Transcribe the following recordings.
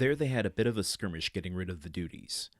There they had a bit of a skirmish getting rid of the duties.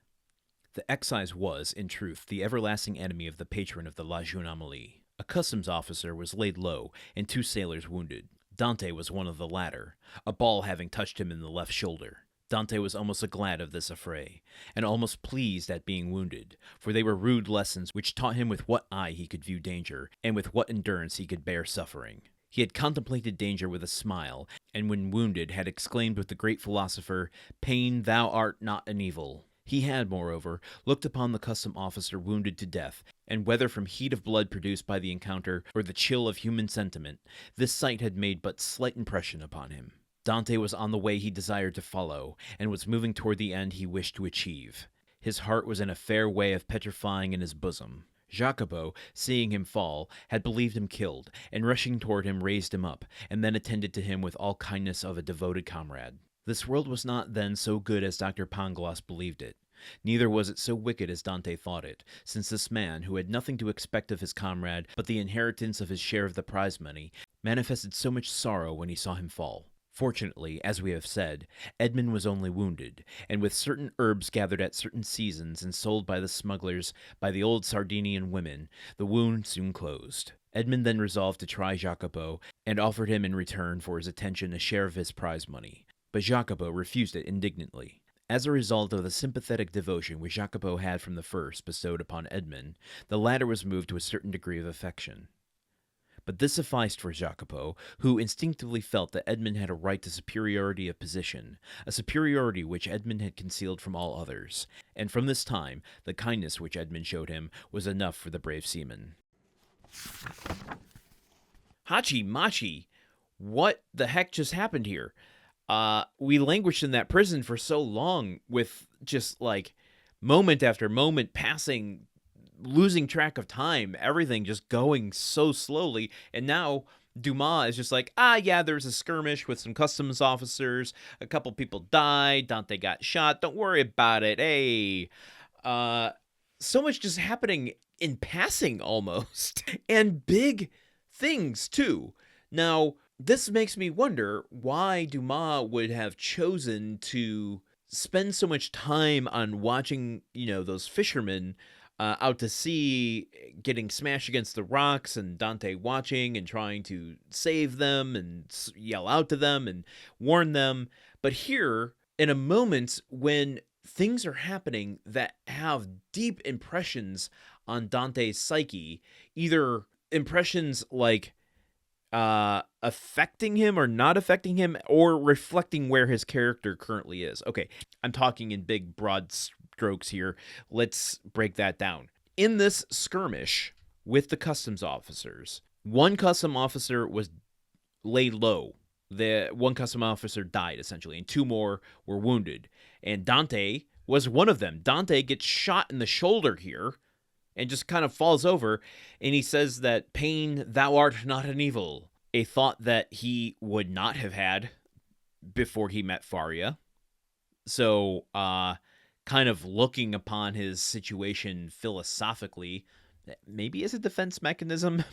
The excise was, in truth, the everlasting enemy of the patron of the La Jeune Amélie. A customs officer was laid low, and 2 sailors wounded. Dante was one of the latter, a ball having touched him in the left shoulder. Dante was almost glad of this affray, and almost pleased at being wounded, for they were rude lessons which taught him with what eye he could view danger, and with what endurance he could bear suffering. He had contemplated danger with a smile, and when wounded had exclaimed with the great philosopher, "Pain, thou art not an evil." He had, moreover, looked upon the custom officer wounded to death, and whether from heat of blood produced by the encounter, or the chill of human sentiment, this sight had made but slight impression upon him. Dante was on the way he desired to follow, and was moving toward the end he wished to achieve. His heart was in a fair way of petrifying in his bosom. Jacopo, seeing him fall, had believed him killed, and rushing toward him raised him up, and then attended to him with all kindness of a devoted comrade. This world was not then so good as Dr. Pangloss believed it. Neither was it so wicked as Dante thought it, since this man, who had nothing to expect of his comrade but the inheritance of his share of the prize money, manifested so much sorrow when he saw him fall. Fortunately, as we have said, Edmond was only wounded, and with certain herbs gathered at certain seasons and sold by the smugglers by the old Sardinian women, the wound soon closed. Edmond then resolved to try Jacopo, and offered him in return for his attention a share of his prize money. But Jacopo refused it indignantly. As a result of the sympathetic devotion which Jacopo had from the first bestowed upon Edmond, the latter was moved to a certain degree of affection. But this sufficed for Jacopo, who instinctively felt that Edmond had a right to superiority of position, a superiority which Edmond had concealed from all others, and from this time the kindness which Edmond showed him was enough for the brave seaman. Hachi Machi, what the heck just happened here? We languished in that prison for so long, with just like moment after moment passing, losing track of time, everything just going so slowly, and now Dumas is just like, yeah, there's a skirmish with some customs officers, a couple people died, Dante got shot, don't worry about it, hey. So much just happening in passing almost, and big things too. Now, this makes me wonder why Dumas would have chosen to spend so much time on watching, those fishermen out to sea getting smashed against the rocks, and Dante watching and trying to save them and yell out to them and warn them. But here, in a moment when things are happening that have deep impressions on Dante's psyche, either impressions like affecting him or not affecting him, or reflecting where his character currently is. Okay, I'm talking in big, broad strokes here. Let's break that down. In this skirmish with the customs officers, one custom officer was laid low. The one custom officer died, essentially, and 2 more were wounded. And Dante was one of them. Dante gets shot in the shoulder here, and just kind of falls over, and he says that, "Pain, thou art not an evil," a thought that he would not have had before he met Faria. So, kind of looking upon his situation philosophically, maybe as a defense mechanism,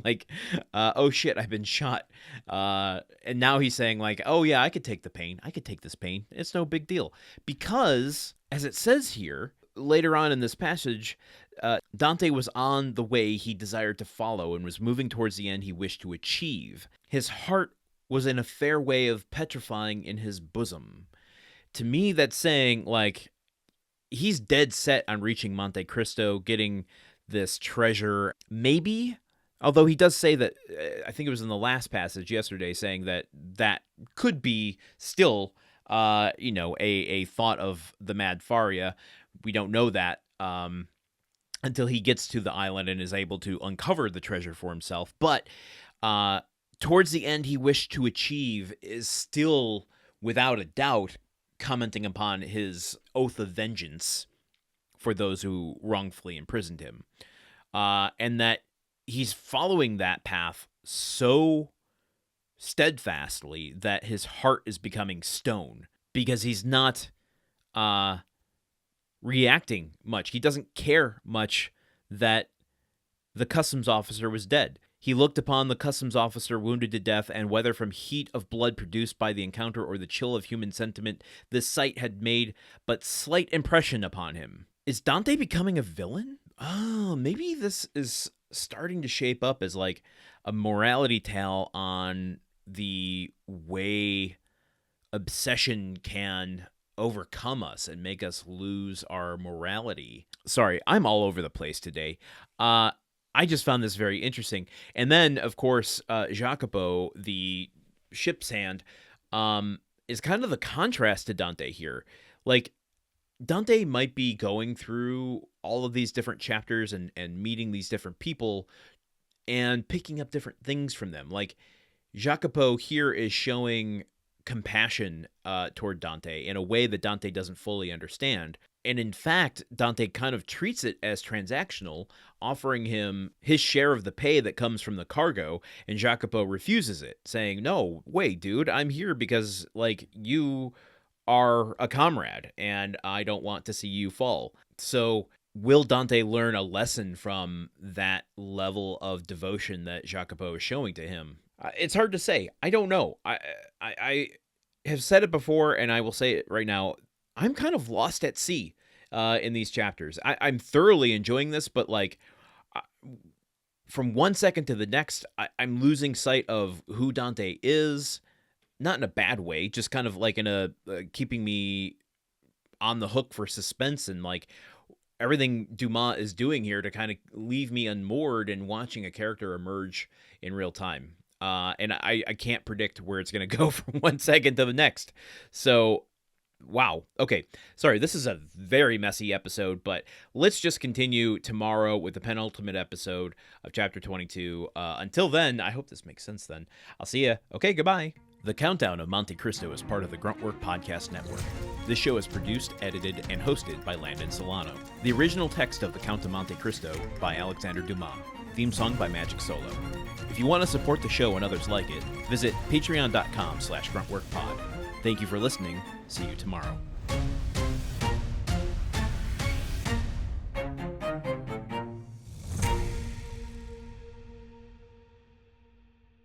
like, oh shit, I've been shot. And now he's saying like, oh yeah, I could take the pain. I could take this pain. It's no big deal. Because, as it says here, later on in this passage, Dante was on the way he desired to follow and was moving towards the end he wished to achieve. His heart was in a fair way of petrifying in his bosom. To me, that's saying, like, he's dead set on reaching Monte Cristo, getting this treasure. Maybe, although he does say that, I think it was in the last passage yesterday, saying that that could be still, a thought of the Mad Faria. We don't know that until he gets to the island and is able to uncover the treasure for himself. But towards the end he wished to achieve is still, without a doubt, commenting upon his oath of vengeance for those who wrongfully imprisoned him. And that he's following that path so steadfastly that his heart is becoming stone, because he's not reacting much. He doesn't care much that the customs officer was dead. He looked upon the customs officer wounded to death, and whether from heat of blood produced by the encounter or the chill of human sentiment, this sight had made but slight impression upon him. Is Dante becoming a villain? Oh, maybe this is starting to shape up as like a morality tale on the way obsession can overcome us and make us lose our morality. Sorry, I'm all over the place today. I just found this very interesting. And then, of course, Jacopo, the ship's hand, is kind of the contrast to Dante here. Like, Dante might be going through all of these different chapters and meeting these different people and picking up different things from them. Like, Jacopo here is showing compassion toward Dante in a way that Dante doesn't fully understand. And in fact, Dante kind of treats it as transactional, offering him his share of the pay that comes from the cargo, and Jacopo refuses it, saying, "No, wait, dude, I'm here because, like, you are a comrade, and I don't want to see you fall." So will Dante learn a lesson from that level of devotion that Jacopo is showing to him? It's hard to say. I don't know. I have said it before, and I will say it right now. I'm kind of lost at sea in these chapters. I'm thoroughly enjoying this, but like from one second to the next, I'm losing sight of who Dante is. Not in a bad way, just kind of like in a keeping me on the hook for suspense and like everything Dumas is doing here to kind of leave me unmoored and watching a character emerge in real time. And I can't predict where it's going to go from one second to the next. So, wow. Okay. Sorry, this is a very messy episode, but let's just continue tomorrow with the penultimate episode of Chapter 22. Until then, I hope this makes sense then. I'll see ya. Okay, goodbye. The Countdown of Monte Cristo is part of the Gruntwork Podcast Network. This show is produced, edited, and hosted by Landon Solano. The original text of The Count of Monte Cristo by Alexandre Dumas. Theme song by Magic Solo. If you want to support the show and others like it, visit patreon.com/gruntworkpod. Thank you for listening. See you tomorrow.